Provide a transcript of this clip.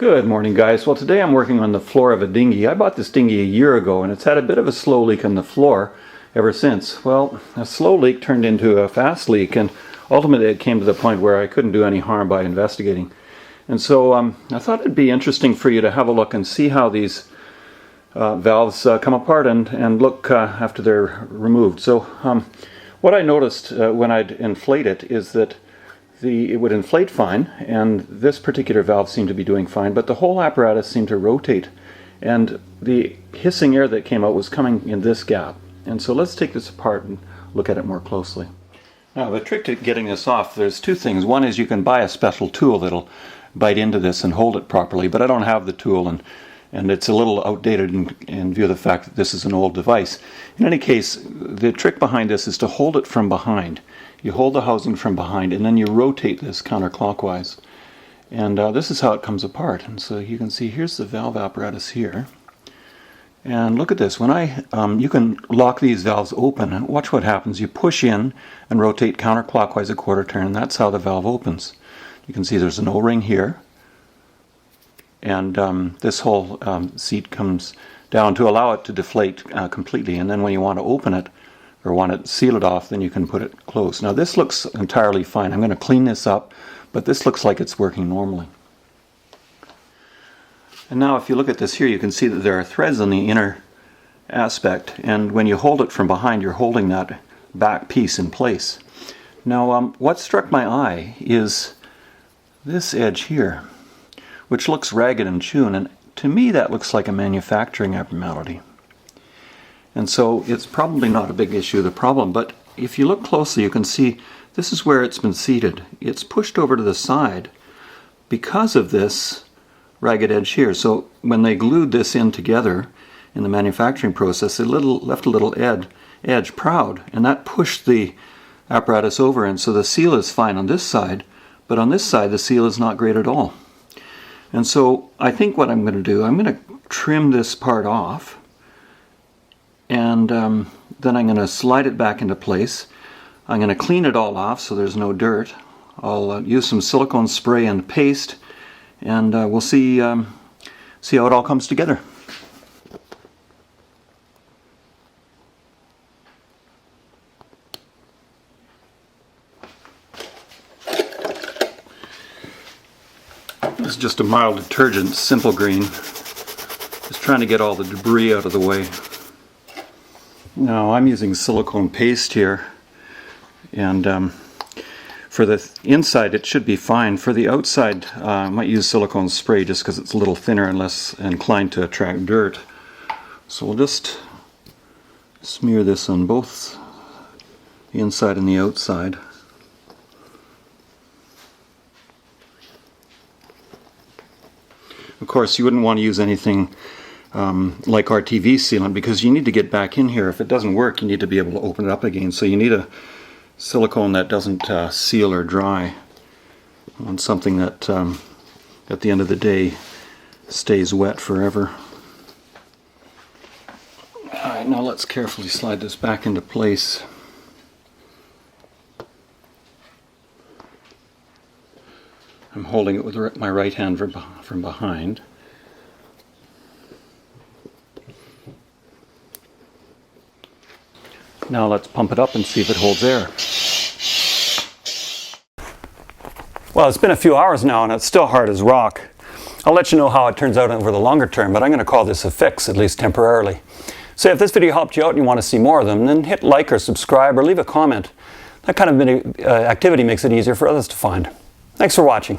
Good morning, guys. Well, today I'm working on the floor of a dinghy. I bought this dinghy a year ago and it's had a bit of a slow leak on the floor ever since. Well, a slow leak turned into a fast leak, and ultimately it came to the point where I couldn't do any harm by investigating. And so I thought it'd be interesting for you to have a look and see how these valves come apart and look after they're removed. So what I noticed when I'd inflate it is that it would inflate fine, and this particular valve seemed to be doing fine, but the whole apparatus seemed to rotate, and the hissing air that came out was coming in this gap. And so let's take this apart and look at it more closely. Now, the trick to getting this off, there's two things. One is you can buy a special tool that'll bite into this and hold it properly, but I don't have the tool, and it's a little outdated in view of the fact that this is an old device. In any case, the trick behind this is to hold it from behind. You hold the housing from behind and then you rotate this counterclockwise. And this is how it comes apart. And so you can see here's the valve apparatus here. And look at this. When you can lock these valves open, and watch what happens. You push in and rotate counterclockwise a quarter turn, and that's how the valve opens. You can see there's an O-ring here. And this whole seat comes down to allow it to deflate completely. And then when you want to open it, or want to seal it off, then you can put it closed. Now this looks entirely fine. I'm going to clean this up, but this looks like it's working normally. And now if you look at this here, you can see that there are threads on the inner aspect, and when you hold it from behind, you're holding that back piece in place. Now what struck my eye is this edge here, which looks ragged and chewed, and to me that looks like a manufacturing abnormality. And so it's probably not a big issue, the problem, but if you look closely you can see this is where it's been seated. It's pushed over to the side because of this ragged edge here. So when they glued this in together in the manufacturing process, it left a little edge proud, and that pushed the apparatus over, and so the seal is fine on this side, but on this side the seal is not great at all. And so I think what I'm going to do, I'm going to trim this part off, and then I'm going to slide it back into place. I'm going to clean it all off so there's no dirt. I'll use some silicone spray and paste, and we'll see how it all comes together. This is just a mild detergent, Simple Green. Just trying to get all the debris out of the way. Now I'm using silicone paste here, and for the inside it should be fine. For the outside I might use silicone spray just because it's a little thinner and less inclined to attract dirt. So we'll just smear this on both the inside and the outside. Of course you wouldn't want to use anything like RTV sealant, because you need to get back in here. If it doesn't work, you need to be able to open it up again. So you need a silicone that doesn't seal or dry on something that at the end of the day stays wet forever. Alright, now let's carefully slide this back into place. I'm holding it with my right hand from behind. Now let's pump it up and see if it holds air. Well, it's been a few hours now and it's still hard as rock. I'll let you know how it turns out over the longer term, but I'm going to call this a fix, at least temporarily. So if this video helped you out and you want to see more of them, then hit like or subscribe or leave a comment. That kind of activity makes it easier for others to find. Thanks for watching.